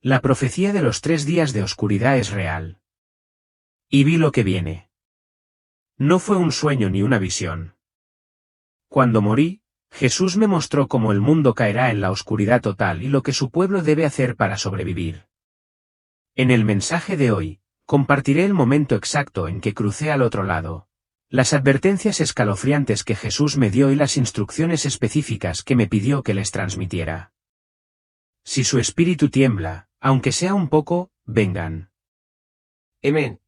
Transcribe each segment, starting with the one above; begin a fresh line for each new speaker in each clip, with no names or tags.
La profecía de los 3 días de oscuridad es real. Y vi lo que viene. No fue un sueño ni una visión. Cuando morí, Jesús me mostró cómo el mundo caerá en la oscuridad total y lo que su pueblo debe hacer para sobrevivir. En el mensaje de hoy, compartiré el momento exacto en que crucé al otro lado, las advertencias escalofriantes que Jesús me dio y las instrucciones específicas que me pidió que les transmitiera. Si su espíritu tiembla, aunque sea un poco, vengan. Amén.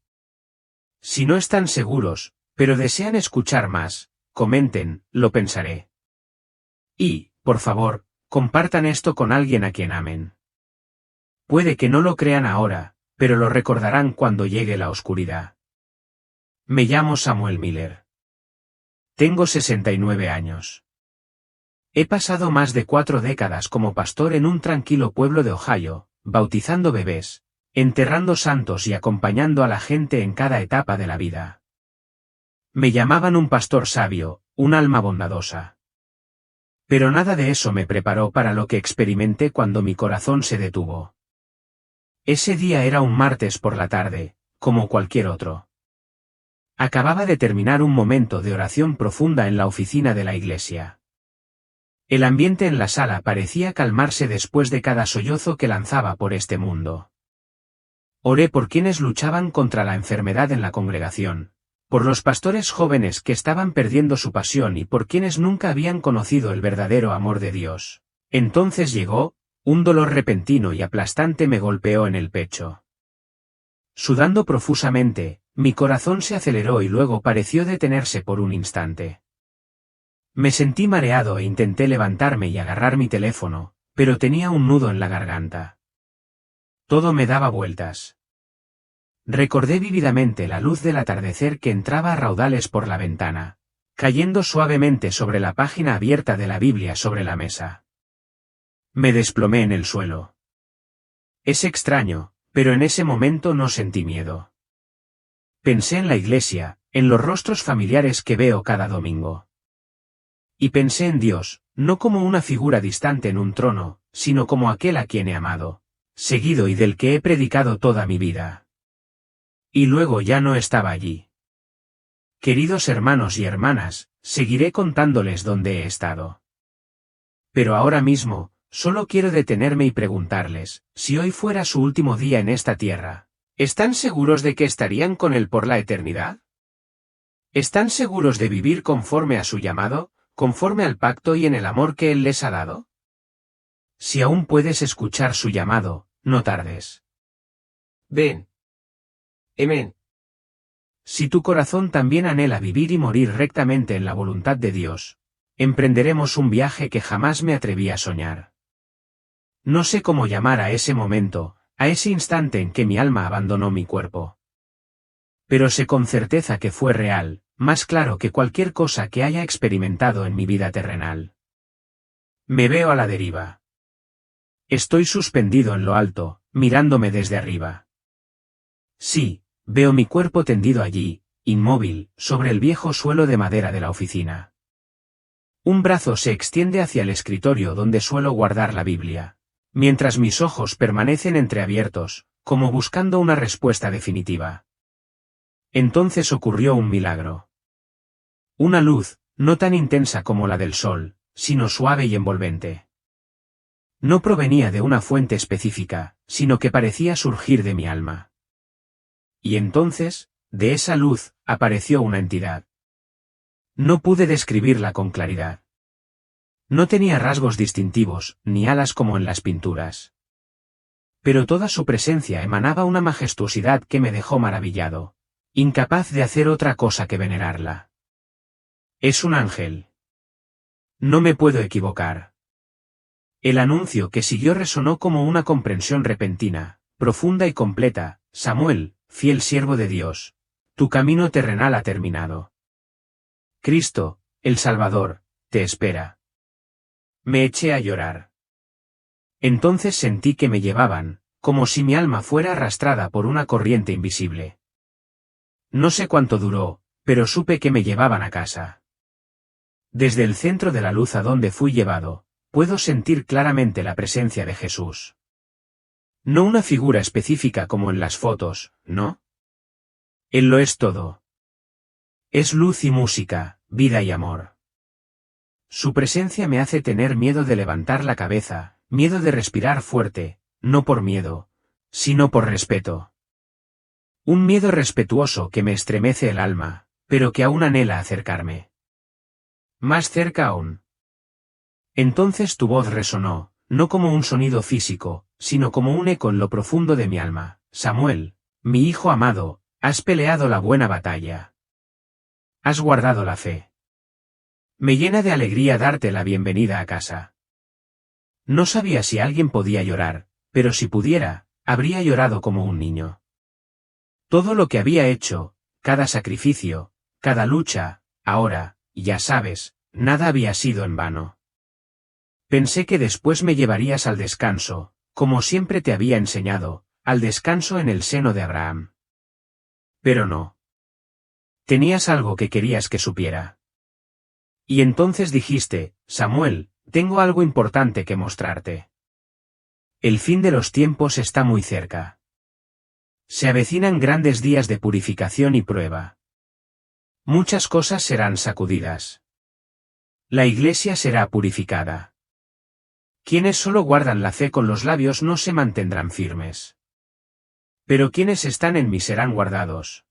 Si no están seguros, pero desean escuchar más, comenten, lo pensaré. Y, por favor, compartan esto con alguien a quien amen. Puede que no lo crean ahora, pero lo recordarán cuando llegue la oscuridad. Me llamo Samuel Miller. Tengo 69 años. He pasado más de 4 décadas como pastor en un tranquilo pueblo de Ohio, bautizando bebés, enterrando santos y acompañando a la gente en cada etapa de la vida. Me llamaban un pastor sabio, un alma bondadosa. Pero nada de eso me preparó para lo que experimenté cuando mi corazón se detuvo. Ese día era un martes por la tarde, como cualquier otro. Acababa de terminar un momento de oración profunda en la oficina de la iglesia. El ambiente en la sala parecía calmarse después de cada sollozo que lanzaba por este mundo. Oré por quienes luchaban contra la enfermedad en la congregación, por los pastores jóvenes que estaban perdiendo su pasión y por quienes nunca habían conocido el verdadero amor de Dios. Entonces llegó, un dolor repentino y aplastante me golpeó en el pecho. Sudando profusamente, mi corazón se aceleró y luego pareció detenerse por un instante. Me sentí mareado e intenté levantarme y agarrar mi teléfono, pero tenía un nudo en la garganta. Todo me daba vueltas. Recordé vívidamente la luz del atardecer que entraba a raudales por la ventana, cayendo suavemente sobre la página abierta de la Biblia sobre la mesa. Me desplomé en el suelo. Es extraño, pero en ese momento no sentí miedo. Pensé en la iglesia, en los rostros familiares que veo cada domingo. Y pensé en Dios, no como una figura distante en un trono, sino como aquel a quien he amado, seguido y del que he predicado toda mi vida. Y luego ya no estaba allí. Queridos hermanos y hermanas, seguiré contándoles dónde he estado. Pero ahora mismo, solo quiero detenerme y preguntarles, si hoy fuera su último día en esta tierra, ¿están seguros de que estarían con Él por la eternidad? ¿Están seguros de vivir conforme a su llamado, conforme al pacto y en el amor que Él les ha dado? Si aún puedes escuchar su llamado, no tardes. Ven. Amén. Si tu corazón también anhela vivir y morir rectamente en la voluntad de Dios, emprenderemos un viaje que jamás me atreví a soñar. No sé cómo llamar a ese momento, a ese instante en que mi alma abandonó mi cuerpo. Pero sé con certeza que fue real, más claro que cualquier cosa que haya experimentado en mi vida terrenal. Me veo a la deriva. Estoy suspendido en lo alto, mirándome desde arriba. Sí, veo mi cuerpo tendido allí, inmóvil, sobre el viejo suelo de madera de la oficina. Un brazo se extiende hacia el escritorio donde suelo guardar la Biblia, mientras mis ojos permanecen entreabiertos, como buscando una respuesta definitiva. Entonces ocurrió un milagro. Una luz, no tan intensa como la del sol, sino suave y envolvente. No provenía de una fuente específica, sino que parecía surgir de mi alma. Y entonces, de esa luz, apareció una entidad. No pude describirla con claridad. No tenía rasgos distintivos, ni alas como en las pinturas. Pero toda su presencia emanaba una majestuosidad que me dejó maravillado, incapaz de hacer otra cosa que venerarla. Es un ángel. No me puedo equivocar. El anuncio que siguió resonó como una comprensión repentina, profunda y completa: Samuel, fiel siervo de Dios, tu camino terrenal ha terminado. Cristo, el Salvador, te espera. Me eché a llorar. Entonces sentí que me llevaban, como si mi alma fuera arrastrada por una corriente invisible. No sé cuánto duró, pero supe que me llevaban a casa. Desde el centro de la luz a donde fui llevado, puedo sentir claramente la presencia de Jesús. No una figura específica como en las fotos, ¿no? Él lo es todo. Es luz y música, vida y amor. Su presencia me hace tener miedo de levantar la cabeza, miedo de respirar fuerte, no por miedo, sino por respeto. Un miedo respetuoso que me estremece el alma, pero que aún anhela acercarme. Más cerca aún. Entonces tu voz resonó, no como un sonido físico, sino como un eco en lo profundo de mi alma. Samuel, mi hijo amado, has peleado la buena batalla. Has guardado la fe. Me llena de alegría darte la bienvenida a casa. No sabía si alguien podía llorar, pero si pudiera, habría llorado como un niño. Todo lo que había hecho, cada sacrificio, cada lucha, ahora, ya sabes, nada había sido en vano. Pensé que después me llevarías al descanso, como siempre te había enseñado, al descanso en el seno de Abraham. Pero no. Tenías algo que querías que supiera. Y entonces dijiste, Samuel, tengo algo importante que mostrarte. El fin de los tiempos está muy cerca. Se avecinan grandes días de purificación y prueba. Muchas cosas serán sacudidas. La iglesia será purificada. Quienes solo guardan la fe con los labios no se mantendrán firmes. Pero quienes están en mí serán guardados.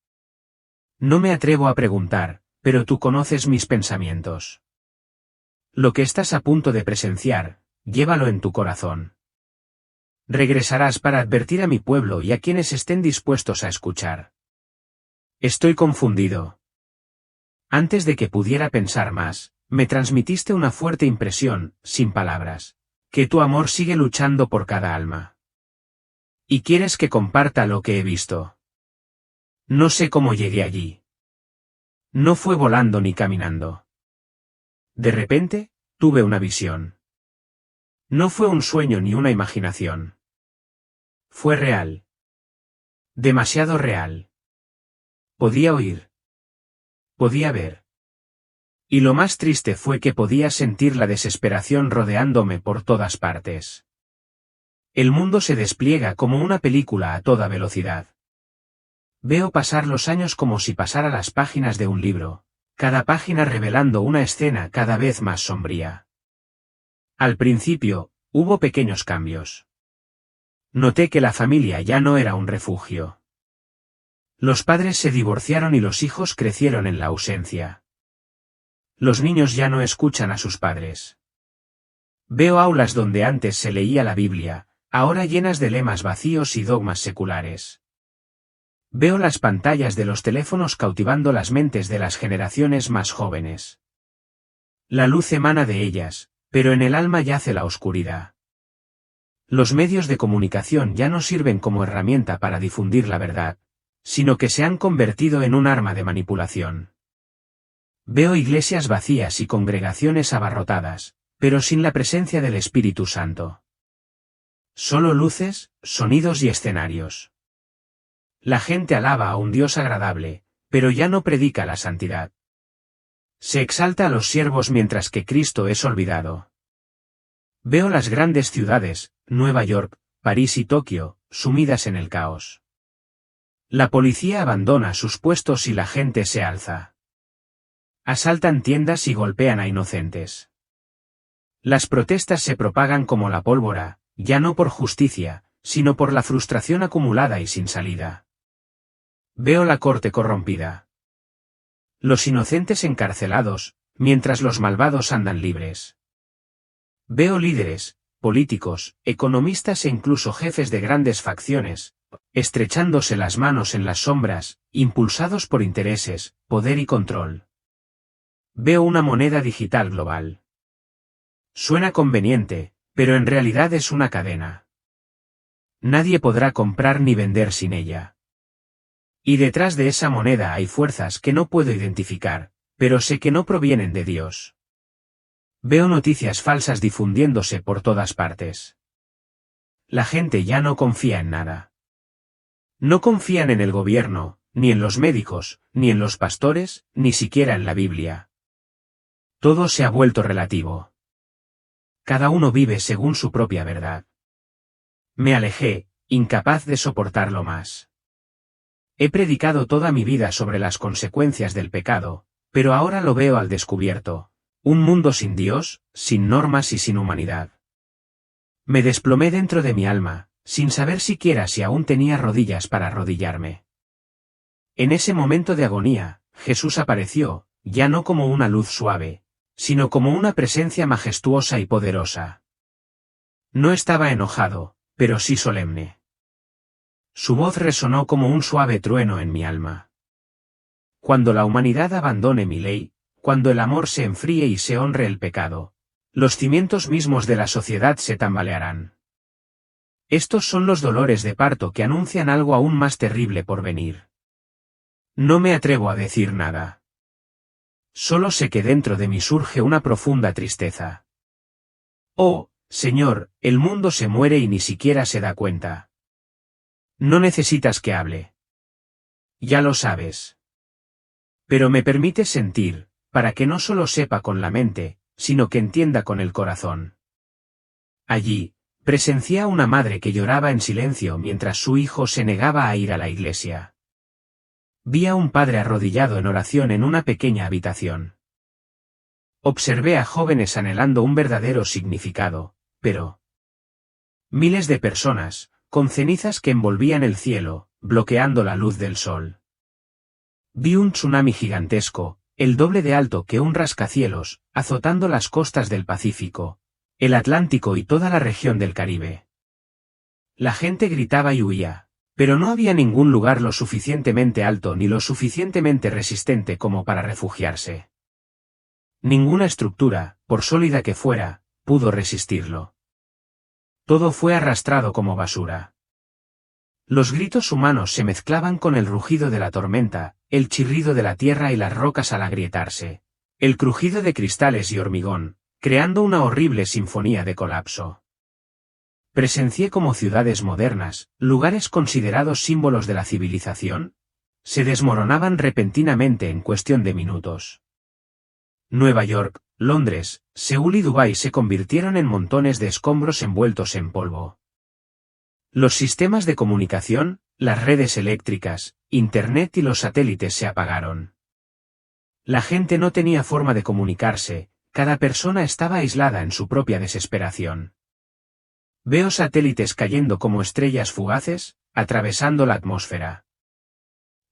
No me atrevo a preguntar, pero tú conoces mis pensamientos. Lo que estás a punto de presenciar, llévalo en tu corazón. Regresarás para advertir a mi pueblo y a quienes estén dispuestos a escuchar. Estoy confundido. Antes de que pudiera pensar más, me transmitiste una fuerte impresión, sin palabras, que tu amor sigue luchando por cada alma. Y quieres que comparta lo que he visto. No sé cómo llegué allí. No fue volando ni caminando. De repente, tuve una visión. No fue un sueño ni una imaginación. Fue real. Demasiado real. Podía oír. Podía ver. Y lo más triste fue que podía sentir la desesperación rodeándome por todas partes. El mundo se despliega como una película a toda velocidad. Veo pasar los años como si pasara las páginas de un libro, cada página revelando una escena cada vez más sombría. Al principio, hubo pequeños cambios. Noté que la familia ya no era un refugio. Los padres se divorciaron y los hijos crecieron en la ausencia. Los niños ya no escuchan a sus padres. Veo aulas donde antes se leía la Biblia, ahora llenas de lemas vacíos y dogmas seculares. Veo las pantallas de los teléfonos cautivando las mentes de las generaciones más jóvenes. La luz emana de ellas, pero en el alma yace la oscuridad. Los medios de comunicación ya no sirven como herramienta para difundir la verdad, sino que se han convertido en un arma de manipulación. Veo iglesias vacías y congregaciones abarrotadas, pero sin la presencia del Espíritu Santo. Solo luces, sonidos y escenarios. La gente alaba a un Dios agradable, pero ya no predica la santidad. Se exalta a los siervos mientras que Cristo es olvidado. Veo las grandes ciudades, Nueva York, París y Tokio, sumidas en el caos. La policía abandona sus puestos y la gente se alza. Asaltan tiendas y golpean a inocentes. Las protestas se propagan como la pólvora, ya no por justicia, sino por la frustración acumulada y sin salida. Veo la corte corrompida. Los inocentes encarcelados, mientras los malvados andan libres. Veo líderes, políticos, economistas e incluso jefes de grandes facciones, estrechándose las manos en las sombras, impulsados por intereses, poder y control. Veo una moneda digital global. Suena conveniente, pero en realidad es una cadena. Nadie podrá comprar ni vender sin ella. Y detrás de esa moneda hay fuerzas que no puedo identificar, pero sé que no provienen de Dios. Veo noticias falsas difundiéndose por todas partes. La gente ya no confía en nada. No confían en el gobierno, ni en los médicos, ni en los pastores, ni siquiera en la Biblia. Todo se ha vuelto relativo. Cada uno vive según su propia verdad. Me alejé, incapaz de soportarlo más. He predicado toda mi vida sobre las consecuencias del pecado, pero ahora lo veo al descubierto. Un mundo sin Dios, sin normas y sin humanidad. Me desplomé dentro de mi alma, sin saber siquiera si aún tenía rodillas para arrodillarme. En ese momento de agonía, Jesús apareció, ya no como una luz suave, sino como una presencia majestuosa y poderosa. No estaba enojado, pero sí solemne. Su voz resonó como un suave trueno en mi alma. Cuando la humanidad abandone mi ley, cuando el amor se enfríe y se honre el pecado, los cimientos mismos de la sociedad se tambalearán. Estos son los dolores de parto que anuncian algo aún más terrible por venir. No me atrevo a decir nada. Solo sé que dentro de mí surge una profunda tristeza. Oh, Señor, el mundo se muere y ni siquiera se da cuenta. No necesitas que hable. Ya lo sabes. Pero me permites sentir, para que no solo sepa con la mente, sino que entienda con el corazón. Allí, presencié a una madre que lloraba en silencio mientras su hijo se negaba a ir a la iglesia. Vi a un padre arrodillado en oración en una pequeña habitación. Observé a jóvenes anhelando un verdadero significado, pero miles de personas, con cenizas que envolvían el cielo, bloqueando la luz del sol. Vi un tsunami gigantesco, el doble de alto que un rascacielos, azotando las costas del Pacífico, el Atlántico y toda la región del Caribe. La gente gritaba y huía, pero no había ningún lugar lo suficientemente alto ni lo suficientemente resistente como para refugiarse. Ninguna estructura, por sólida que fuera, pudo resistirlo. Todo fue arrastrado como basura. Los gritos humanos se mezclaban con el rugido de la tormenta, el chirrido de la tierra y las rocas al agrietarse, el crujido de cristales y hormigón, creando una horrible sinfonía de colapso. Presencié cómo ciudades modernas, lugares considerados símbolos de la civilización, se desmoronaban repentinamente en cuestión de minutos. Nueva York, Londres, Seúl y Dubái se convirtieron en montones de escombros envueltos en polvo. Los sistemas de comunicación, las redes eléctricas, Internet y los satélites se apagaron. La gente no tenía forma de comunicarse, cada persona estaba aislada en su propia desesperación. Veo satélites cayendo como estrellas fugaces, atravesando la atmósfera.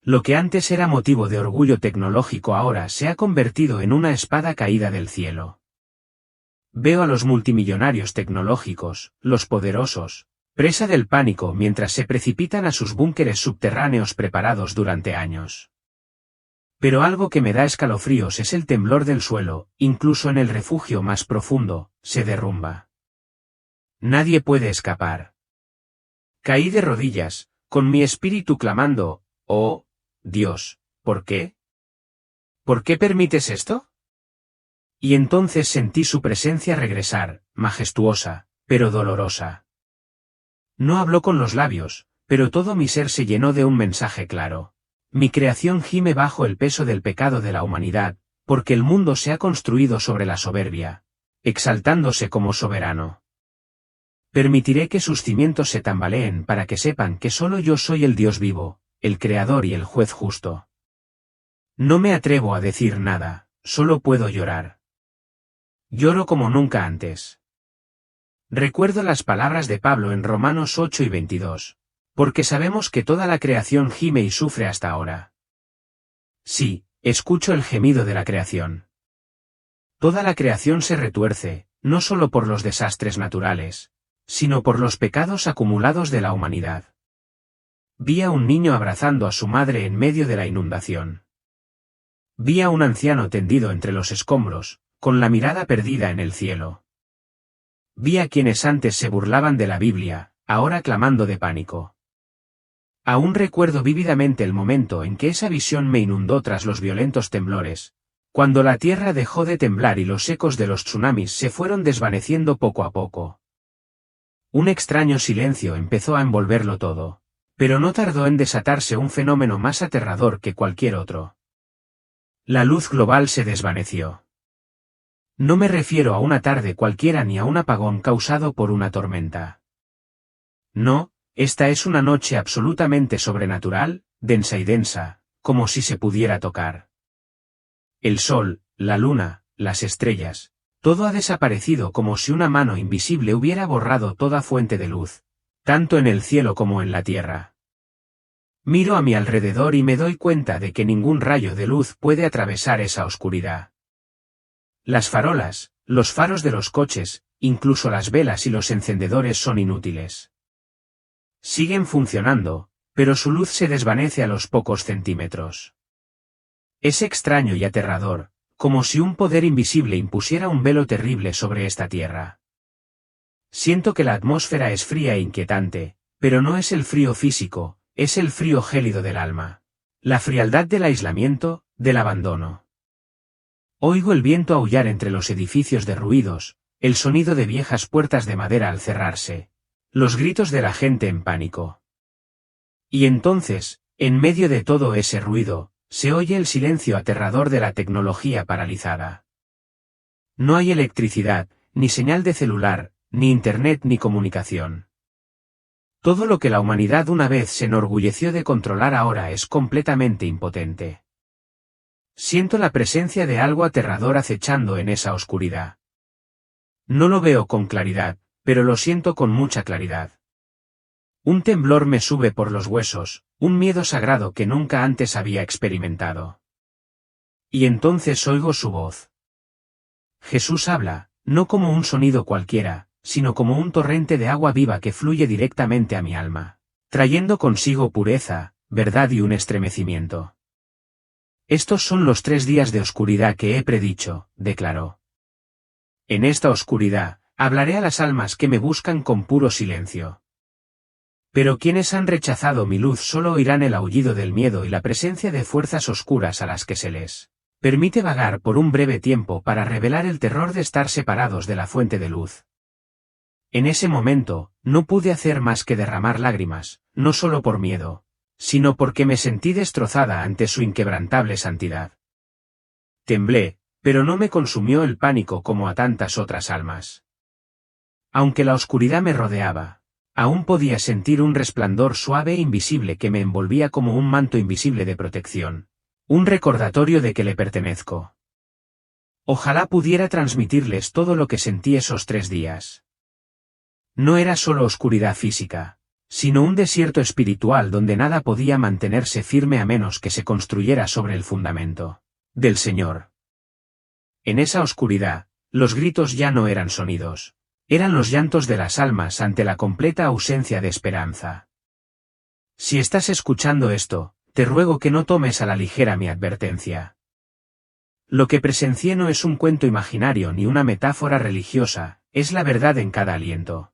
Lo que antes era motivo de orgullo tecnológico ahora se ha convertido en una espada caída del cielo. Veo a los multimillonarios tecnológicos, los poderosos, presa del pánico mientras se precipitan a sus búnkeres subterráneos preparados durante años. Pero algo que me da escalofríos es el temblor del suelo, incluso en el refugio más profundo, se derrumba. Nadie puede escapar. Caí de rodillas, con mi espíritu clamando, oh, Dios, ¿por qué? ¿Por qué permites esto? Y entonces sentí su presencia regresar, majestuosa, pero dolorosa. No habló con los labios, pero todo mi ser se llenó de un mensaje claro. Mi creación gime bajo el peso del pecado de la humanidad, porque el mundo se ha construido sobre la soberbia, exaltándose como soberano. Permitiré que sus cimientos se tambaleen para que sepan que solo yo soy el Dios vivo, el Creador y el Juez justo. No me atrevo a decir nada, solo puedo llorar. Lloro como nunca antes. Recuerdo las palabras de Pablo en Romanos 8 y 22, porque sabemos que toda la creación gime y sufre hasta ahora. Sí, escucho el gemido de la creación. Toda la creación se retuerce, no solo por los desastres naturales, sino por los pecados acumulados de la humanidad. Vi a un niño abrazando a su madre en medio de la inundación. Vi a un anciano tendido entre los escombros, con la mirada perdida en el cielo. Vi a quienes antes se burlaban de la Biblia, ahora clamando de pánico. Aún recuerdo vívidamente el momento en que esa visión me inundó tras los violentos temblores, cuando la tierra dejó de temblar y los ecos de los tsunamis se fueron desvaneciendo poco a poco. Un extraño silencio empezó a envolverlo todo, pero no tardó en desatarse un fenómeno más aterrador que cualquier otro. La luz global se desvaneció. No me refiero a una tarde cualquiera ni a un apagón causado por una tormenta. No, Esta es una noche absolutamente sobrenatural, densa y densa, como si se pudiera tocar. El sol, la luna, las estrellas, todo ha desaparecido como si una mano invisible hubiera borrado toda fuente de luz, tanto en el cielo como en la tierra. Miro a mi alrededor y me doy cuenta de que ningún rayo de luz puede atravesar esa oscuridad. Las farolas, los faros de los coches, incluso las velas y los encendedores son inútiles. Siguen funcionando, pero su luz se desvanece a los pocos centímetros. Es extraño y aterrador, como si un poder invisible impusiera un velo terrible sobre esta tierra. Siento que la atmósfera es fría e inquietante, pero no es el frío físico, es el frío gélido del alma. La frialdad del aislamiento, del abandono. Oigo el viento aullar entre los edificios derruidos, el sonido de viejas puertas de madera al cerrarse, los gritos de la gente en pánico. Y entonces, en medio de todo ese ruido, se oye el silencio aterrador de la tecnología paralizada. No hay electricidad, ni señal de celular, ni internet ni comunicación. Todo lo que la humanidad una vez se enorgulleció de controlar ahora es completamente impotente. Siento la presencia de algo aterrador acechando en esa oscuridad. No lo veo con claridad, pero lo siento con mucha claridad. Un temblor me sube por los huesos, un miedo sagrado que nunca antes había experimentado. Y entonces oigo su voz. Jesús habla, no como un sonido cualquiera, sino como un torrente de agua viva que fluye directamente a mi alma, trayendo consigo pureza, verdad y un estremecimiento. Estos son los 3 días de oscuridad que he predicho, declaró. En esta oscuridad, hablaré a las almas que me buscan con puro silencio. Pero quienes han rechazado mi luz solo oirán el aullido del miedo y la presencia de fuerzas oscuras a las que se les permite vagar por un breve tiempo para revelar el terror de estar separados de la fuente de luz. En ese momento, no pude hacer más que derramar lágrimas, no solo por miedo, sino porque me sentí destrozada ante su inquebrantable santidad. Temblé, pero no me consumió el pánico como a tantas otras almas. Aunque la oscuridad me rodeaba, aún podía sentir un resplandor suave e invisible que me envolvía como un manto invisible de protección, un recordatorio de que le pertenezco. Ojalá pudiera transmitirles todo lo que sentí esos 3 días. No era solo oscuridad física, sino un desierto espiritual donde nada podía mantenerse firme a menos que se construyera sobre el fundamento del Señor. En esa oscuridad, los gritos ya no eran sonidos, eran los llantos de las almas ante la completa ausencia de esperanza. Si estás escuchando esto, te ruego que no tomes a la ligera mi advertencia. Lo que presencié no es un cuento imaginario ni una metáfora religiosa, es la verdad en cada aliento.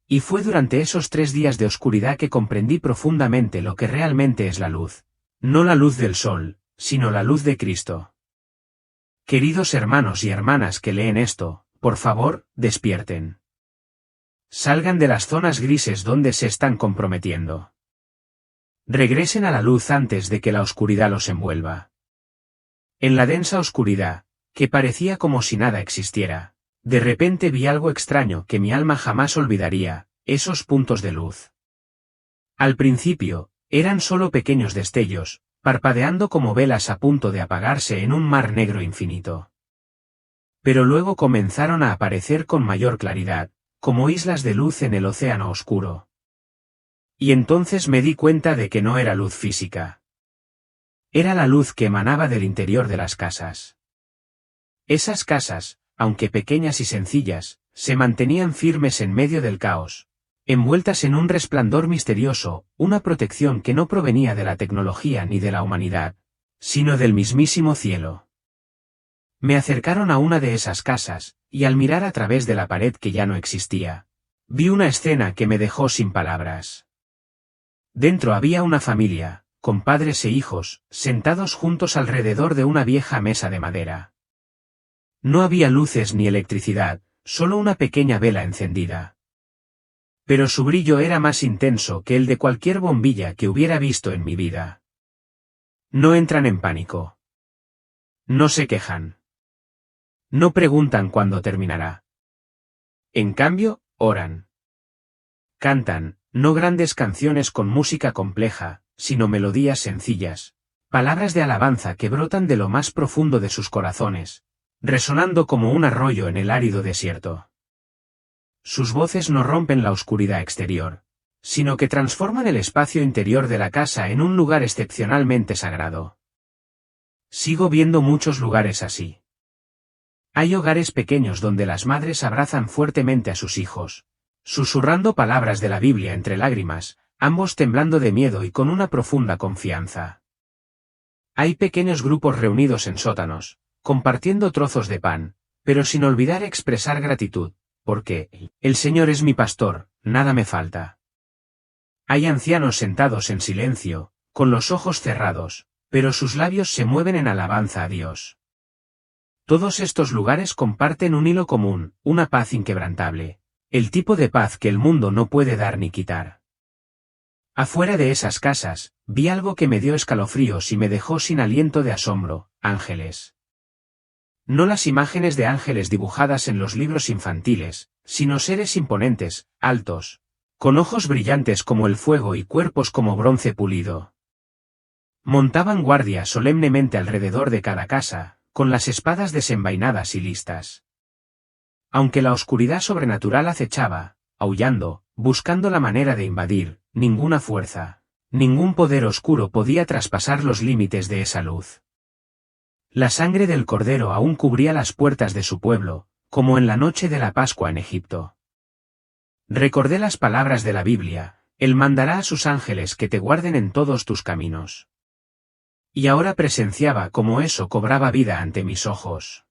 Y fue durante esos 3 días de oscuridad que comprendí profundamente lo que realmente es la luz. No la luz del sol, sino la luz de Cristo. Queridos hermanos y hermanas que leen esto, por favor, despierten. Salgan de las zonas grises donde se están comprometiendo. Regresen a la luz antes de que la oscuridad los envuelva. En la densa oscuridad, que parecía como si nada existiera, de repente vi algo extraño que mi alma jamás olvidaría, esos puntos de luz. Al principio, eran solo pequeños destellos, parpadeando como velas a punto de apagarse en un mar negro infinito. Pero luego comenzaron a aparecer con mayor claridad, como islas de luz en el océano oscuro. Y entonces me di cuenta de que no era luz física. Era la luz que emanaba del interior de las casas. Esas casas, aunque pequeñas y sencillas, se mantenían firmes en medio del caos, envueltas en un resplandor misterioso, una protección que no provenía de la tecnología ni de la humanidad, sino del mismísimo cielo. Me acercaron a una de esas casas, y al mirar a través de la pared que ya no existía, vi una escena que me dejó sin palabras. Dentro había una familia, con padres e hijos, sentados juntos alrededor de una vieja mesa de madera. No había luces ni electricidad, solo una pequeña vela encendida. Pero su brillo era más intenso que el de cualquier bombilla que hubiera visto en mi vida. No entran en pánico. No se quejan. No preguntan cuándo terminará. En cambio, oran. Cantan, No grandes canciones con música compleja, sino melodías sencillas, palabras de alabanza que brotan de lo más profundo de sus corazones, resonando como un arroyo en el árido desierto. Sus voces no rompen la oscuridad exterior, sino que transforman el espacio interior de la casa en un lugar excepcionalmente sagrado. Sigo viendo muchos lugares así. Hay hogares pequeños donde las madres abrazan fuertemente a sus hijos, susurrando palabras de la Biblia entre lágrimas, ambos temblando de miedo y con una profunda confianza. Hay pequeños grupos reunidos en sótanos, compartiendo trozos de pan, pero sin olvidar expresar gratitud, porque el Señor es mi pastor, nada me falta. Hay ancianos sentados en silencio, con los ojos cerrados, pero sus labios se mueven en alabanza a Dios. Todos estos lugares comparten un hilo común, una paz inquebrantable, el tipo de paz que el mundo no puede dar ni quitar. Afuera de esas casas, vi algo que me dio escalofríos y me dejó sin aliento de asombro: ángeles. No las imágenes de ángeles dibujadas en los libros infantiles, sino seres imponentes, altos, con ojos brillantes como el fuego y cuerpos como bronce pulido. Montaban guardia solemnemente alrededor de cada casa, con las espadas desenvainadas y listas. Aunque la oscuridad sobrenatural acechaba, aullando, buscando la manera de invadir, ninguna fuerza, ningún poder oscuro podía traspasar los límites de esa luz. La sangre del Cordero aún cubría las puertas de su pueblo, como en la noche de la Pascua en Egipto. Recordé las palabras de la Biblia: Él mandará a sus ángeles que te guarden en todos tus caminos. Y ahora presenciaba cómo eso cobraba vida ante mis ojos.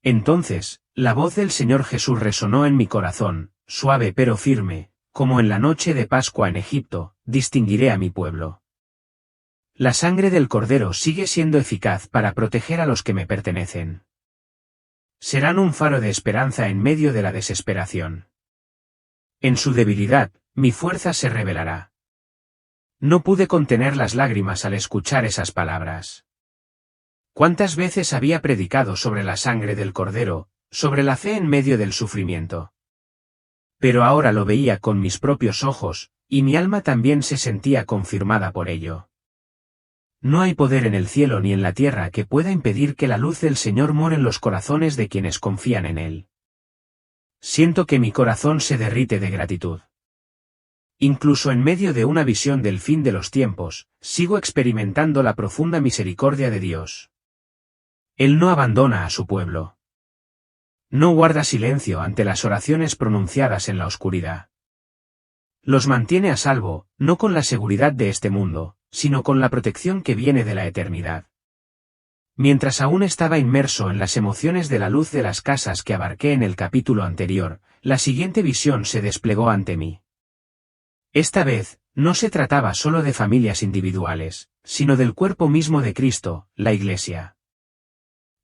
Entonces, la voz del Señor Jesús resonó en mi corazón, suave pero firme, como en la noche de Pascua en Egipto: distinguiré a mi pueblo. La sangre del Cordero sigue siendo eficaz para proteger a los que me pertenecen. Serán un faro de esperanza en medio de la desesperación. En su debilidad, mi fuerza se revelará. No pude contener las lágrimas al escuchar esas palabras. ¿Cuántas veces había predicado sobre la sangre del Cordero, sobre la fe en medio del sufrimiento? Pero ahora lo veía con mis propios ojos, y mi alma también se sentía confirmada por ello. No hay poder en el cielo ni en la tierra que pueda impedir que la luz del Señor more en los corazones de quienes confían en Él. Siento que mi corazón se derrite de gratitud. Incluso en medio de una visión del fin de los tiempos, sigo experimentando la profunda misericordia de Dios. Él no abandona a su pueblo. No guarda silencio ante las oraciones pronunciadas en la oscuridad. Los mantiene a salvo, no con la seguridad de este mundo, sino con la protección que viene de la eternidad. Mientras aún estaba inmerso en las emociones de la luz de las casas que abarqué en el capítulo anterior, la siguiente visión se desplegó ante mí. Esta vez, no se trataba solo de familias individuales, sino del cuerpo mismo de Cristo, la Iglesia.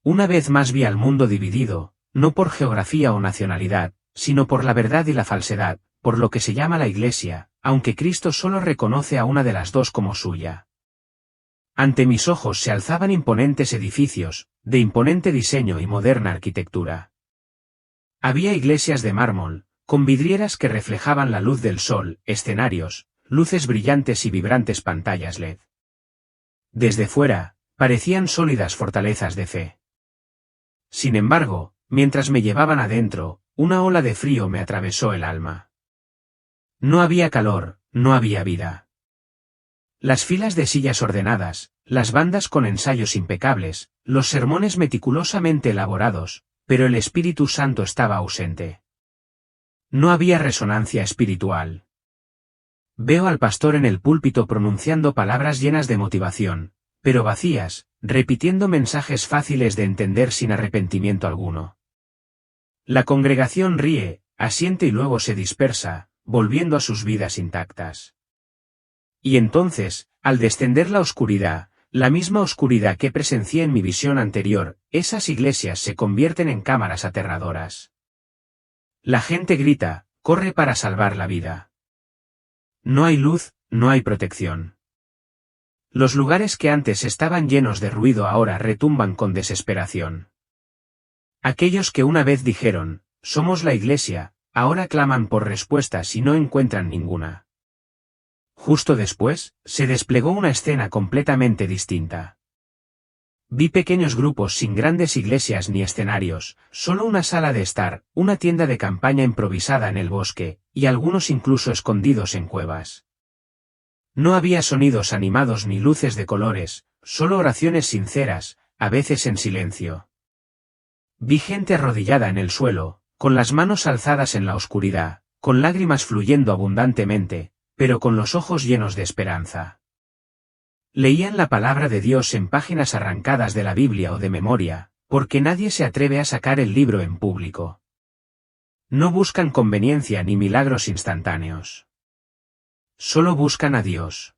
Una vez más vi al mundo dividido, no por geografía o nacionalidad, sino por la verdad y la falsedad, por lo que se llama la Iglesia, aunque Cristo solo reconoce a una de las dos como suya. Ante mis ojos se alzaban imponentes edificios, de imponente diseño y moderna arquitectura. Había iglesias de mármol, con vidrieras que reflejaban la luz del sol, escenarios, luces brillantes y vibrantes pantallas LED. Desde fuera, parecían sólidas fortalezas de fe. Sin embargo, mientras me llevaban adentro, una ola de frío me atravesó el alma. No había calor, no había vida. Las filas de sillas ordenadas, las bandas con ensayos impecables, los sermones meticulosamente elaborados, pero el Espíritu Santo estaba ausente. No había resonancia espiritual. Veo al pastor en el púlpito pronunciando palabras llenas de motivación, pero vacías, repitiendo mensajes fáciles de entender sin arrepentimiento alguno. La congregación ríe, asiente y luego se dispersa, volviendo a sus vidas intactas. Y entonces, al descender la oscuridad, la misma oscuridad que presencié en mi visión anterior, esas iglesias se convierten en cámaras aterradoras. La gente grita, corre para salvar la vida. No hay luz, no hay protección. Los lugares que antes estaban llenos de ruido ahora retumban con desesperación. Aquellos que una vez dijeron, somos la Iglesia, ahora claman por respuestas y no encuentran ninguna. Justo después, se desplegó una escena completamente distinta. Vi pequeños grupos sin grandes iglesias ni escenarios, solo una sala de estar, una tienda de campaña improvisada en el bosque, y algunos incluso escondidos en cuevas. No había sonidos animados ni luces de colores, solo oraciones sinceras, a veces en silencio. Vi gente arrodillada en el suelo, con las manos alzadas en la oscuridad, con lágrimas fluyendo abundantemente, pero con los ojos llenos de esperanza. Leían la palabra de Dios en páginas arrancadas de la Biblia o de memoria, porque nadie se atreve a sacar el libro en público. No buscan conveniencia ni milagros instantáneos. Solo buscan a Dios.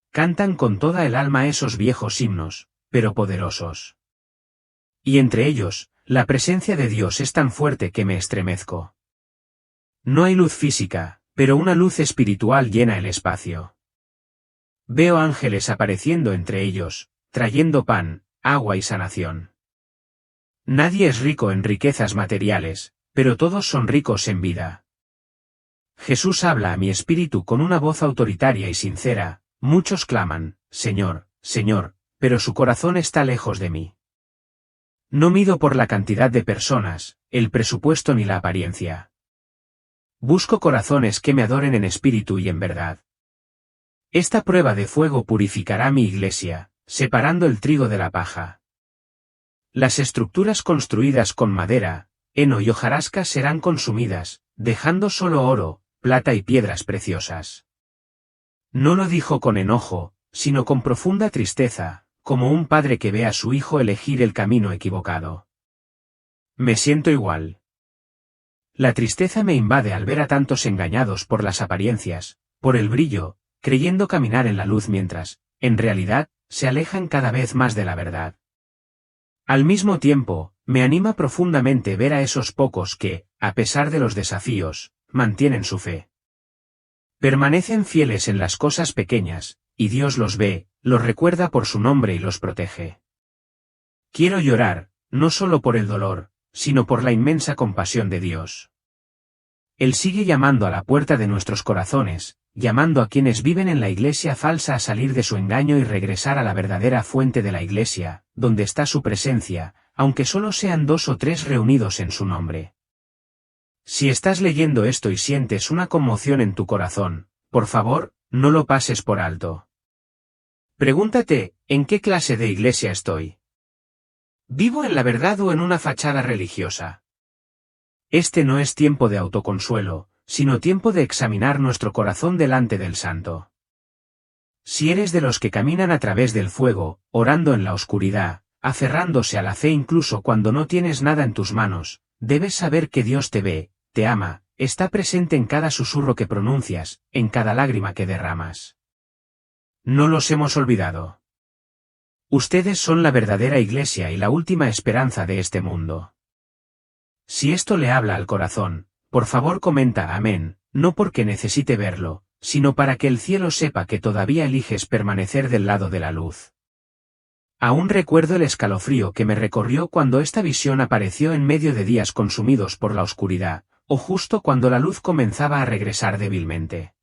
Cantan con toda el alma esos viejos himnos, pero poderosos. Y entre ellos, la presencia de Dios es tan fuerte que me estremezco. No hay luz física, pero una luz espiritual llena el espacio. Veo ángeles apareciendo entre ellos, trayendo pan, agua y sanación. Nadie es rico en riquezas materiales, pero todos son ricos en vida. Jesús habla a mi espíritu con una voz autoritaria y sincera, muchos claman, Señor, Señor, pero su corazón está lejos de mí. No mido por la cantidad de personas, el presupuesto ni la apariencia. Busco corazones que me adoren en espíritu y en verdad. Esta prueba de fuego purificará mi iglesia, separando el trigo de la paja. Las estructuras construidas con madera, heno y hojarasca serán consumidas, dejando solo oro, plata y piedras preciosas. No lo dijo con enojo, sino con profunda tristeza, como un padre que ve a su hijo elegir el camino equivocado. Me siento igual. La tristeza me invade al ver a tantos engañados por las apariencias, por el brillo, creyendo caminar en la luz mientras, en realidad, se alejan cada vez más de la verdad. Al mismo tiempo, me anima profundamente ver a esos pocos que, a pesar de los desafíos, mantienen su fe. Permanecen fieles en las cosas pequeñas, y Dios los ve, los recuerda por su nombre y los protege. Quiero llorar, no solo por el dolor, sino por la inmensa compasión de Dios. Él sigue llamando a la puerta de nuestros corazones, llamando a quienes viven en la iglesia falsa a salir de su engaño y regresar a la verdadera fuente de la iglesia, donde está su presencia, aunque solo sean 2 o 3 reunidos en su nombre. Si estás leyendo esto y sientes una conmoción en tu corazón, por favor, no lo pases por alto. Pregúntate, ¿en qué clase de iglesia estoy? ¿Vivo en la verdad o en una fachada religiosa? Este no es tiempo de autoconsuelo, sino tiempo de examinar nuestro corazón delante del Santo. Si eres de los que caminan a través del fuego, orando en la oscuridad, aferrándose a la fe incluso cuando no tienes nada en tus manos, debes saber que Dios te ve, te ama, está presente en cada susurro que pronuncias, en cada lágrima que derramas. No los hemos olvidado. Ustedes son la verdadera iglesia y la última esperanza de este mundo. Si esto le habla al corazón, por favor comenta amén, no porque necesite verlo, sino para que el cielo sepa que todavía eliges permanecer del lado de la luz. Aún recuerdo el escalofrío que me recorrió cuando esta visión apareció en medio de días consumidos por la oscuridad, o justo cuando la luz comenzaba a regresar débilmente.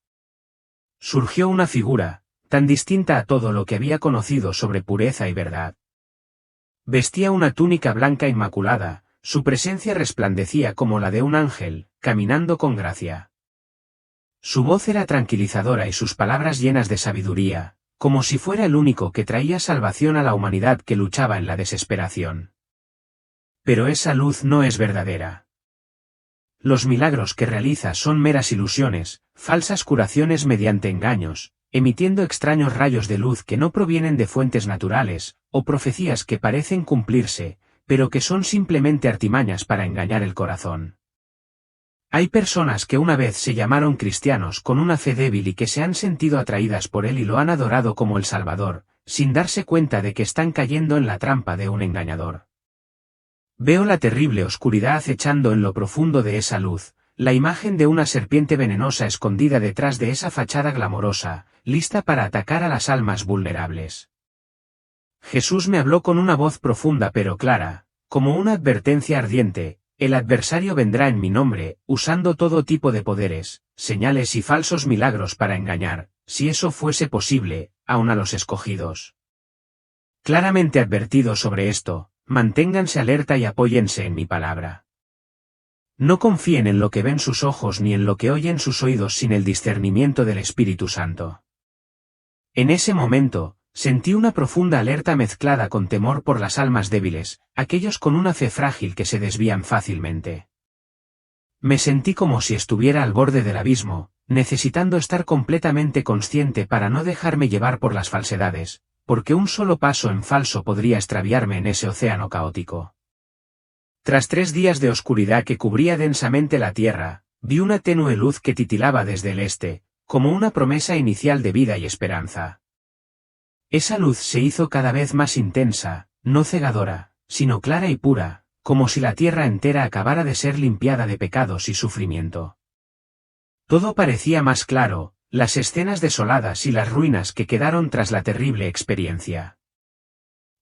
Surgió una figura, tan distinta a todo lo que había conocido sobre pureza y verdad. Vestía una túnica blanca inmaculada, su presencia resplandecía como la de un ángel, caminando con gracia. Su voz era tranquilizadora y sus palabras llenas de sabiduría, como si fuera el único que traía salvación a la humanidad que luchaba en la desesperación. Pero esa luz no es verdadera. Los milagros que realiza son meras ilusiones, falsas curaciones mediante engaños, emitiendo extraños rayos de luz que no provienen de fuentes naturales, o profecías que parecen cumplirse, pero que son simplemente artimañas para engañar el corazón. Hay personas que una vez se llamaron cristianos con una fe débil y que se han sentido atraídas por él y lo han adorado como el Salvador, sin darse cuenta de que están cayendo en la trampa de un engañador. Veo la terrible oscuridad acechando en lo profundo de esa luz, la imagen de una serpiente venenosa escondida detrás de esa fachada glamorosa, lista para atacar a las almas vulnerables. Jesús me habló con una voz profunda pero clara, como una advertencia ardiente, el adversario vendrá en mi nombre, usando todo tipo de poderes, señales y falsos milagros para engañar, si eso fuese posible, aun a los escogidos. Claramente advertido sobre esto, manténganse alerta y apóyense en mi palabra. No confíen en lo que ven sus ojos ni en lo que oyen sus oídos sin el discernimiento del Espíritu Santo. En ese momento, sentí una profunda alerta mezclada con temor por las almas débiles, aquellos con una fe frágil que se desvían fácilmente. Me sentí como si estuviera al borde del abismo, necesitando estar completamente consciente para no dejarme llevar por las falsedades, porque un solo paso en falso podría extraviarme en ese océano caótico. Tras 3 días de oscuridad que cubría densamente la tierra, vi una tenue luz que titilaba desde el este, como una promesa inicial de vida y esperanza. Esa luz se hizo cada vez más intensa, no cegadora, sino clara y pura, como si la tierra entera acabara de ser limpiada de pecados y sufrimiento. Todo parecía más claro, las escenas desoladas y las ruinas que quedaron tras la terrible experiencia.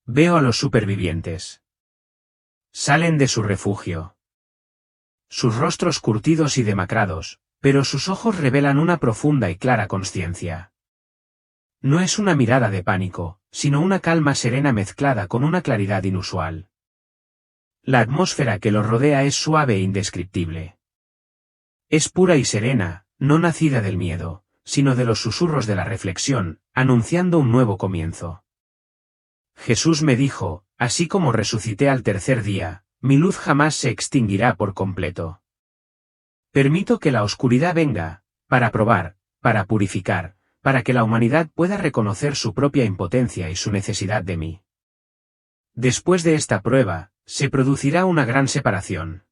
Veo a los supervivientes. Salen de su refugio. Sus rostros curtidos y demacrados, pero sus ojos revelan una profunda y clara conciencia. No es una mirada de pánico, sino una calma serena mezclada con una claridad inusual. La atmósfera que los rodea es suave e indescriptible. Es pura y serena, no nacida del miedo, sino de los susurros de la reflexión, anunciando un nuevo comienzo. Jesús me dijo, así como resucité al tercer día, mi luz jamás se extinguirá por completo. Permito que la oscuridad venga, para probar, para purificar, para que la humanidad pueda reconocer su propia impotencia y su necesidad de mí. Después de esta prueba, se producirá una gran separación.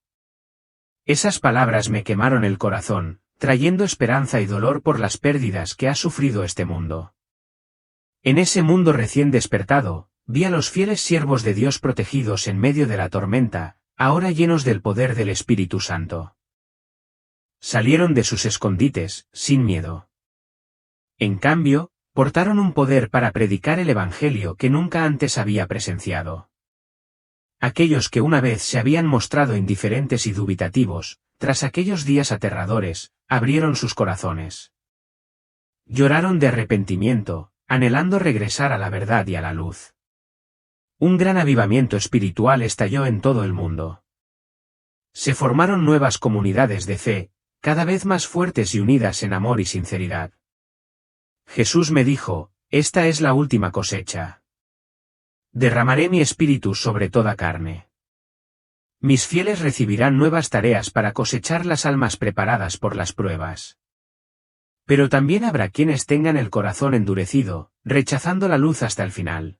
Esas palabras me quemaron el corazón, trayendo esperanza y dolor por las pérdidas que ha sufrido este mundo. En ese mundo recién despertado, vi a los fieles siervos de Dios protegidos en medio de la tormenta, ahora llenos del poder del Espíritu Santo. Salieron de sus escondites, sin miedo. En cambio, portaron un poder para predicar el Evangelio que nunca antes había presenciado. Aquellos que una vez se habían mostrado indiferentes y dubitativos, tras aquellos días aterradores, abrieron sus corazones. Lloraron de arrepentimiento, anhelando regresar a la verdad y a la luz. Un gran avivamiento espiritual estalló en todo el mundo. Se formaron nuevas comunidades de fe, cada vez más fuertes y unidas en amor y sinceridad. Jesús me dijo, esta es la última cosecha. Derramaré mi espíritu sobre toda carne. Mis fieles recibirán nuevas tareas para cosechar las almas preparadas por las pruebas. Pero también habrá quienes tengan el corazón endurecido, rechazando la luz hasta el final.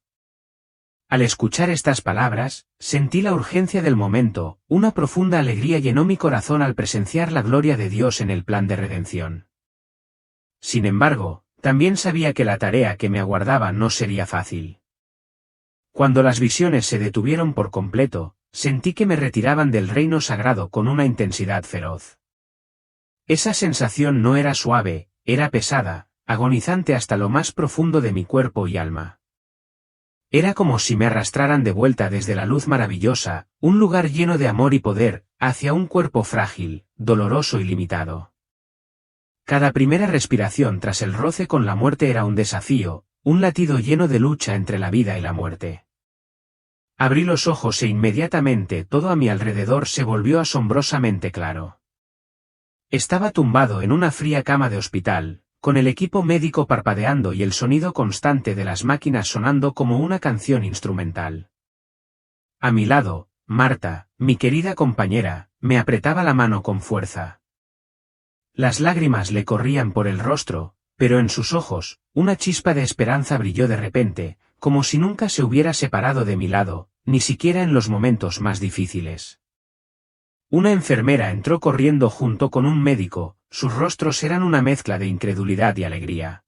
Al escuchar estas palabras, sentí la urgencia del momento, una profunda alegría llenó mi corazón al presenciar la gloria de Dios en el plan de redención. Sin embargo, también sabía que la tarea que me aguardaba no sería fácil. Cuando las visiones se detuvieron por completo, sentí que me retiraban del reino sagrado con una intensidad feroz. Esa sensación no era suave, era pesada, agonizante hasta lo más profundo de mi cuerpo y alma. Era como si me arrastraran de vuelta desde la luz maravillosa, un lugar lleno de amor y poder, hacia un cuerpo frágil, doloroso y limitado. Cada primera respiración tras el roce con la muerte era un desafío, un latido lleno de lucha entre la vida y la muerte. Abrí los ojos e inmediatamente todo a mi alrededor se volvió asombrosamente claro. Estaba tumbado en una fría cama de hospital, con el equipo médico parpadeando y el sonido constante de las máquinas sonando como una canción instrumental. A mi lado, Marta, mi querida compañera, me apretaba la mano con fuerza. Las lágrimas le corrían por el rostro, pero en sus ojos, una chispa de esperanza brilló de repente, como si nunca se hubiera separado de mi lado, ni siquiera en los momentos más difíciles. Una enfermera entró corriendo junto con un médico, sus rostros eran una mezcla de incredulidad y alegría.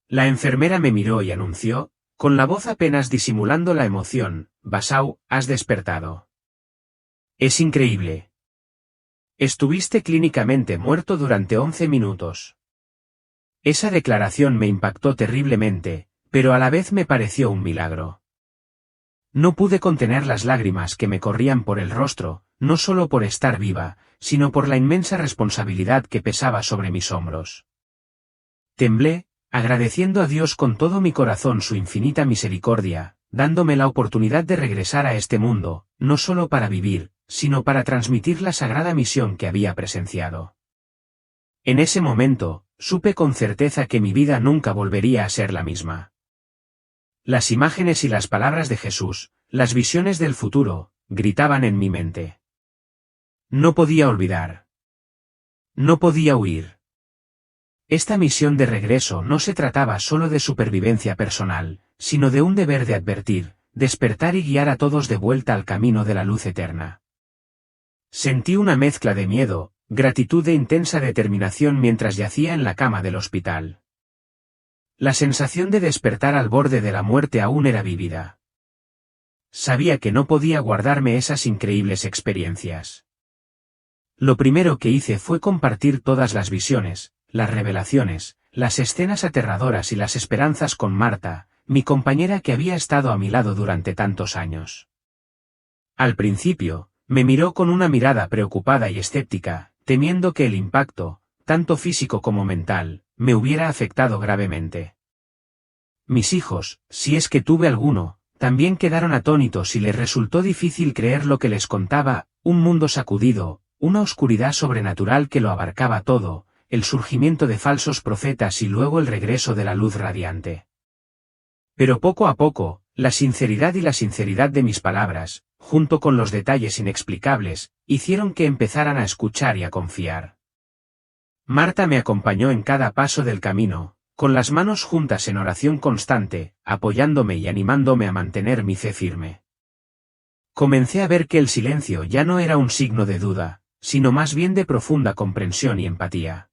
La enfermera me miró y anunció, con la voz apenas disimulando la emoción, Basau, has despertado. Es increíble. Estuviste clínicamente muerto durante 11 minutos. Esa declaración me impactó terriblemente, pero a la vez me pareció un milagro. No pude contener las lágrimas que me corrían por el rostro, no solo por estar viva, sino por la inmensa responsabilidad que pesaba sobre mis hombros. Temblé, agradeciendo a Dios con todo mi corazón su infinita misericordia, dándome la oportunidad de regresar a este mundo, no solo para vivir, sino para transmitir la sagrada misión que había presenciado. En ese momento, supe con certeza que mi vida nunca volvería a ser la misma. Las imágenes y las palabras de Jesús, las visiones del futuro, gritaban en mi mente. No podía olvidar. No podía huir. Esta misión de regreso no se trataba solo de supervivencia personal, sino de un deber de advertir, despertar y guiar a todos de vuelta al camino de la luz eterna. Sentí una mezcla de miedo, gratitud e intensa determinación mientras yacía en la cama del hospital. La sensación de despertar al borde de la muerte aún era vívida. Sabía que no podía guardarme esas increíbles experiencias. Lo primero que hice fue compartir todas las visiones, las revelaciones, las escenas aterradoras y las esperanzas con Marta, mi compañera que había estado a mi lado durante tantos años. Al principio, me miró con una mirada preocupada y escéptica, temiendo que el impacto, tanto físico como mental, me hubiera afectado gravemente. Mis hijos, si es que tuve alguno, también quedaron atónitos y les resultó difícil creer lo que les contaba, un mundo sacudido, una oscuridad sobrenatural que lo abarcaba todo, el surgimiento de falsos profetas y luego el regreso de la luz radiante. Pero poco a poco, la sinceridad de mis palabras, junto con los detalles inexplicables, hicieron que empezaran a escuchar y a confiar. Marta me acompañó en cada paso del camino, con las manos juntas en oración constante, apoyándome y animándome a mantener mi fe firme. Comencé a ver que el silencio ya no era un signo de duda, sino más bien de profunda comprensión y empatía.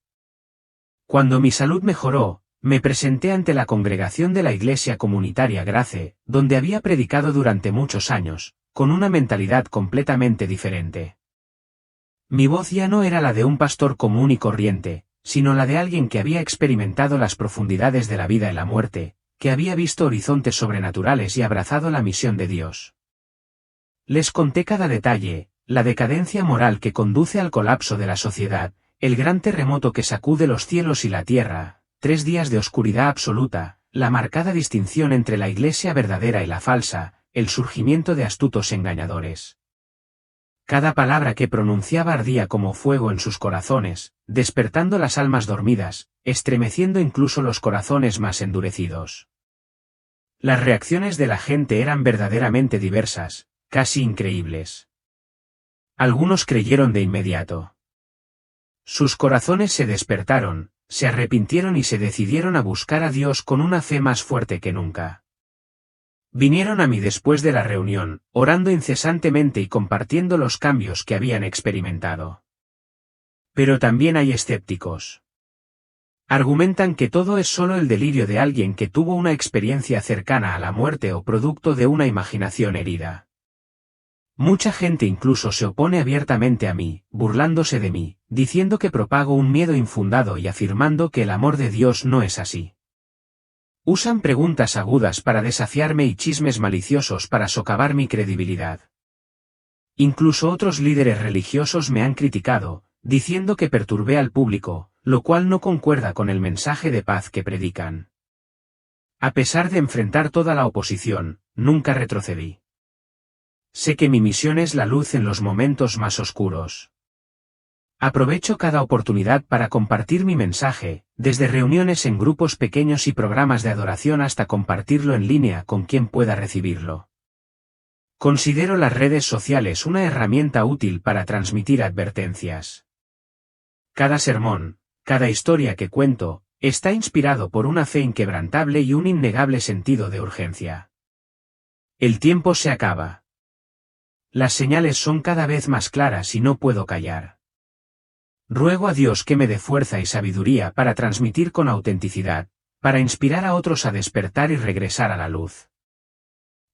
Cuando mi salud mejoró, me presenté ante la congregación de la Iglesia Comunitaria Grace, donde había predicado durante muchos años, con una mentalidad completamente diferente. Mi voz ya no era la de un pastor común y corriente, sino la de alguien que había experimentado las profundidades de la vida y la muerte, que había visto horizontes sobrenaturales y abrazado la misión de Dios. Les conté cada detalle, la decadencia moral que conduce al colapso de la sociedad, el gran terremoto que sacude los cielos y la tierra, 3 días de oscuridad absoluta, la marcada distinción entre la iglesia verdadera y la falsa, el surgimiento de astutos engañadores. Cada palabra que pronunciaba ardía como fuego en sus corazones, despertando las almas dormidas, estremeciendo incluso los corazones más endurecidos. Las reacciones de la gente eran verdaderamente diversas, casi increíbles. Algunos creyeron de inmediato. Sus corazones se despertaron, se arrepintieron y se decidieron a buscar a Dios con una fe más fuerte que nunca. Vinieron a mí después de la reunión, orando incesantemente y compartiendo los cambios que habían experimentado. Pero también hay escépticos. Argumentan que todo es solo el delirio de alguien que tuvo una experiencia cercana a la muerte o producto de una imaginación herida. Mucha gente incluso se opone abiertamente a mí, burlándose de mí, diciendo que propago un miedo infundado y afirmando que el amor de Dios no es así. Usan preguntas agudas para desafiarme y chismes maliciosos para socavar mi credibilidad. Incluso otros líderes religiosos me han criticado, diciendo que perturbé al público, lo cual no concuerda con el mensaje de paz que predican. A pesar de enfrentar toda la oposición, nunca retrocedí. Sé que mi misión es la luz en los momentos más oscuros. Aprovecho cada oportunidad para compartir mi mensaje, desde reuniones en grupos pequeños y programas de adoración hasta compartirlo en línea con quien pueda recibirlo. Considero las redes sociales una herramienta útil para transmitir advertencias. Cada sermón, cada historia que cuento, está inspirado por una fe inquebrantable y un innegable sentido de urgencia. El tiempo se acaba. Las señales son cada vez más claras y no puedo callar. Ruego a Dios que me dé fuerza y sabiduría para transmitir con autenticidad, para inspirar a otros a despertar y regresar a la luz.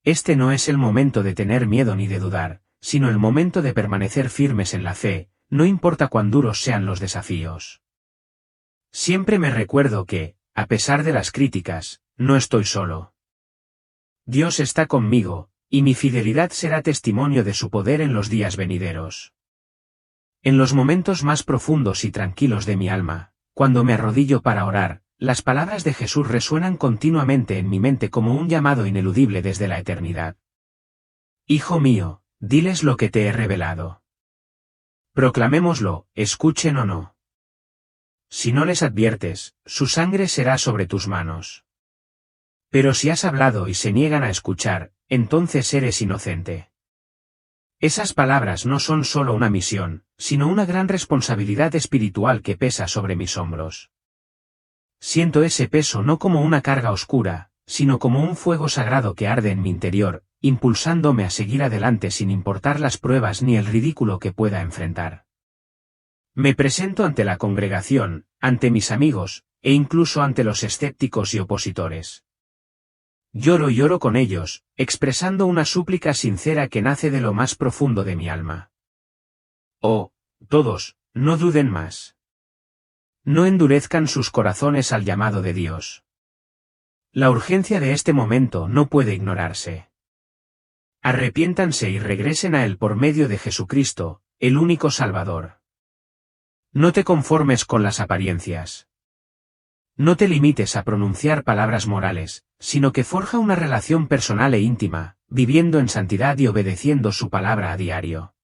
Este no es el momento de tener miedo ni de dudar, sino el momento de permanecer firmes en la fe, no importa cuán duros sean los desafíos. Siempre me recuerdo que, a pesar de las críticas, no estoy solo. Dios está conmigo, y mi fidelidad será testimonio de su poder en los días venideros. En los momentos más profundos y tranquilos de mi alma, cuando me arrodillo para orar, las palabras de Jesús resuenan continuamente en mi mente como un llamado ineludible desde la eternidad. Hijo mío, diles lo que te he revelado. Proclamémoslo, escuchen o no. Si no les adviertes, su sangre será sobre tus manos. Pero si has hablado y se niegan a escuchar, entonces eres inocente. Esas palabras no son solo una misión, sino una gran responsabilidad espiritual que pesa sobre mis hombros. Siento ese peso no como una carga oscura, sino como un fuego sagrado que arde en mi interior, impulsándome a seguir adelante sin importar las pruebas ni el ridículo que pueda enfrentar. Me presento ante la congregación, ante mis amigos, e incluso ante los escépticos y opositores. Lloro y oro con ellos, expresando una súplica sincera que nace de lo más profundo de mi alma. Oh, todos, no duden más. No endurezcan sus corazones al llamado de Dios. La urgencia de este momento no puede ignorarse. Arrepiéntanse y regresen a Él por medio de Jesucristo, el único Salvador. No te conformes con las apariencias. No te limites a pronunciar palabras morales, sino que forja una relación personal e íntima, viviendo en santidad y obedeciendo su palabra a diario.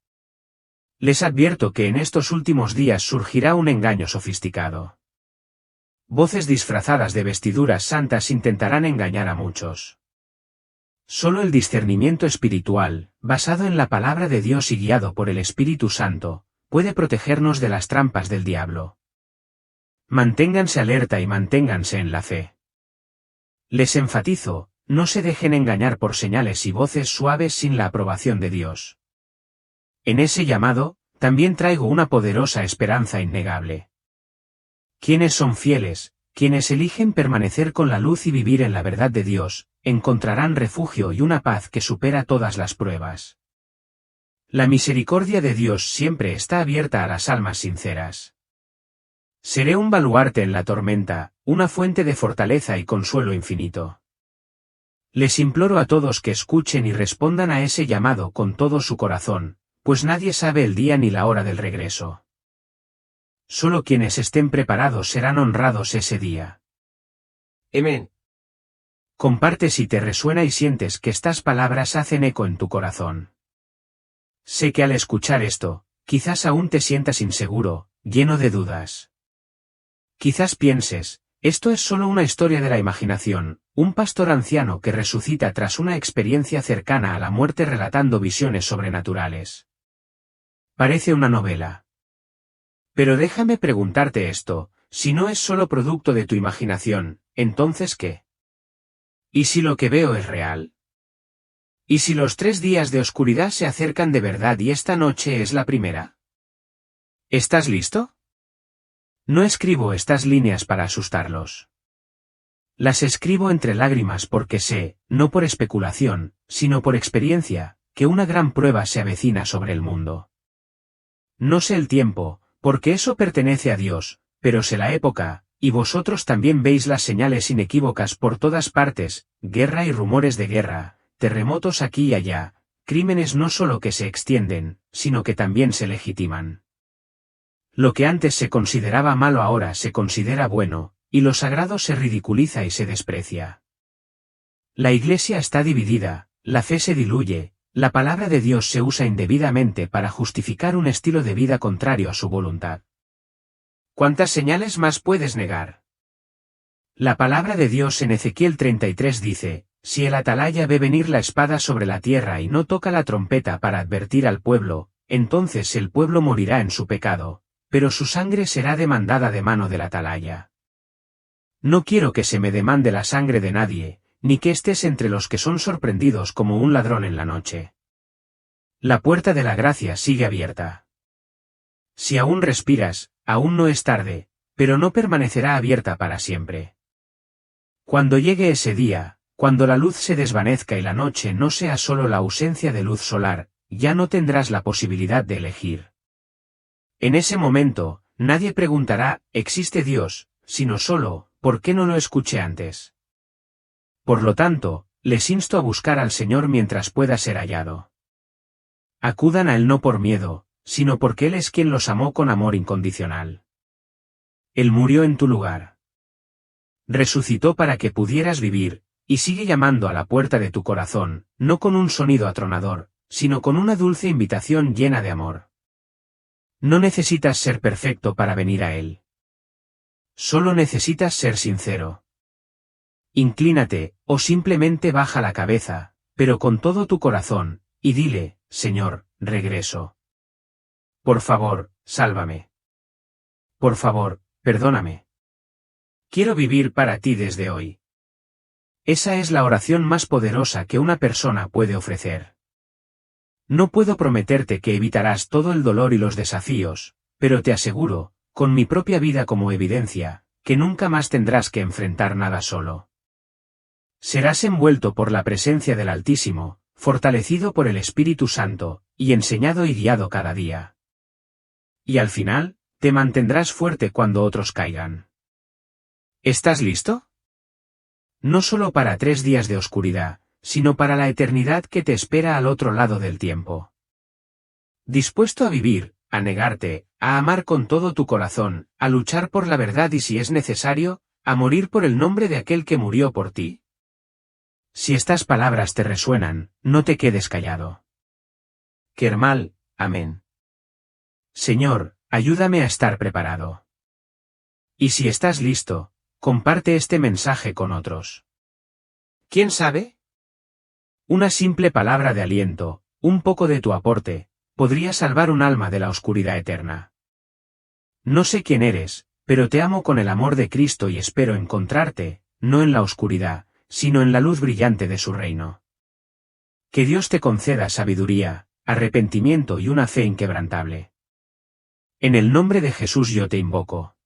Les advierto que en estos últimos días surgirá un engaño sofisticado. Voces disfrazadas de vestiduras santas intentarán engañar a muchos. Solo el discernimiento espiritual, basado en la palabra de Dios y guiado por el Espíritu Santo, puede protegernos de las trampas del diablo. Manténganse alerta y manténganse en la fe. Les enfatizo, no se dejen engañar por señales y voces suaves sin la aprobación de Dios. En ese llamado, también traigo una poderosa esperanza innegable. Quienes son fieles, quienes eligen permanecer con la luz y vivir en la verdad de Dios, encontrarán refugio y una paz que supera todas las pruebas. La misericordia de Dios siempre está abierta a las almas sinceras. Seré un baluarte en la tormenta, una fuente de fortaleza y consuelo infinito. Les imploro a todos que escuchen y respondan a ese llamado con todo su corazón, pues nadie sabe el día ni la hora del regreso. Solo quienes estén preparados serán honrados ese día. Amén. Comparte si te resuena y sientes que estas palabras hacen eco en tu corazón. Sé que al escuchar esto, quizás aún te sientas inseguro, lleno de dudas. Quizás pienses, esto es solo una historia de la imaginación, un pastor anciano que resucita tras una experiencia cercana a la muerte relatando visiones sobrenaturales. Parece una novela. Pero déjame preguntarte esto, si no es solo producto de tu imaginación, ¿entonces qué? ¿Y si lo que veo es real? ¿Y si los 3 días de oscuridad se acercan de verdad y esta noche es la primera? ¿Estás listo? No escribo estas líneas para asustarlos. Las escribo entre lágrimas porque sé, no por especulación, sino por experiencia, que una gran prueba se avecina sobre el mundo. No sé el tiempo, porque eso pertenece a Dios, pero sé la época, y vosotros también veis las señales inequívocas por todas partes, guerra y rumores de guerra, terremotos aquí y allá, crímenes no solo que se extienden, sino que también se legitiman. Lo que antes se consideraba malo ahora se considera bueno, y lo sagrado se ridiculiza y se desprecia. La Iglesia está dividida, la fe se diluye, la palabra de Dios se usa indebidamente para justificar un estilo de vida contrario a su voluntad. ¿Cuántas señales más puedes negar? La palabra de Dios en Ezequiel 33 dice, si el atalaya ve venir la espada sobre la tierra y no toca la trompeta para advertir al pueblo, entonces el pueblo morirá en su pecado, pero su sangre será demandada de mano del atalaya. No quiero que se me demande la sangre de nadie, ni que estés entre los que son sorprendidos como un ladrón en la noche. La puerta de la gracia sigue abierta. Si aún respiras, aún no es tarde, pero no permanecerá abierta para siempre. Cuando llegue ese día, cuando la luz se desvanezca y la noche no sea solo la ausencia de luz solar, ya no tendrás la posibilidad de elegir. En ese momento, nadie preguntará, ¿existe Dios?, sino solo, ¿por qué no lo escuché antes? Por lo tanto, les insto a buscar al Señor mientras pueda ser hallado. Acudan a Él no por miedo, sino porque Él es quien los amó con amor incondicional. Él murió en tu lugar. Resucitó para que pudieras vivir, y sigue llamando a la puerta de tu corazón, no con un sonido atronador, sino con una dulce invitación llena de amor. No necesitas ser perfecto para venir a Él. Solo necesitas ser sincero. Inclínate, o simplemente baja la cabeza, pero con todo tu corazón, y dile, Señor, regreso. Por favor, sálvame. Por favor, perdóname. Quiero vivir para ti desde hoy. Esa es la oración más poderosa que una persona puede ofrecer. No puedo prometerte que evitarás todo el dolor y los desafíos, pero te aseguro, con mi propia vida como evidencia, que nunca más tendrás que enfrentar nada solo. Serás envuelto por la presencia del Altísimo, fortalecido por el Espíritu Santo, y enseñado y guiado cada día. Y al final, te mantendrás fuerte cuando otros caigan. ¿Estás listo? No solo para 3 días de oscuridad, sino para la eternidad que te espera al otro lado del tiempo. Dispuesto a vivir, a negarte, a amar con todo tu corazón, a luchar por la verdad y si es necesario, a morir por el nombre de aquel que murió por ti. Si estas palabras te resuenan, no te quedes callado. Kermal, amén. Señor, ayúdame a estar preparado. Y si estás listo, comparte este mensaje con otros. ¿Quién sabe? Una simple palabra de aliento, un poco de tu aporte, podría salvar un alma de la oscuridad eterna. No sé quién eres, pero te amo con el amor de Cristo y espero encontrarte, no en la oscuridad, sino en la luz brillante de su reino. Que Dios te conceda sabiduría, arrepentimiento y una fe inquebrantable. En el nombre de Jesús yo te invoco.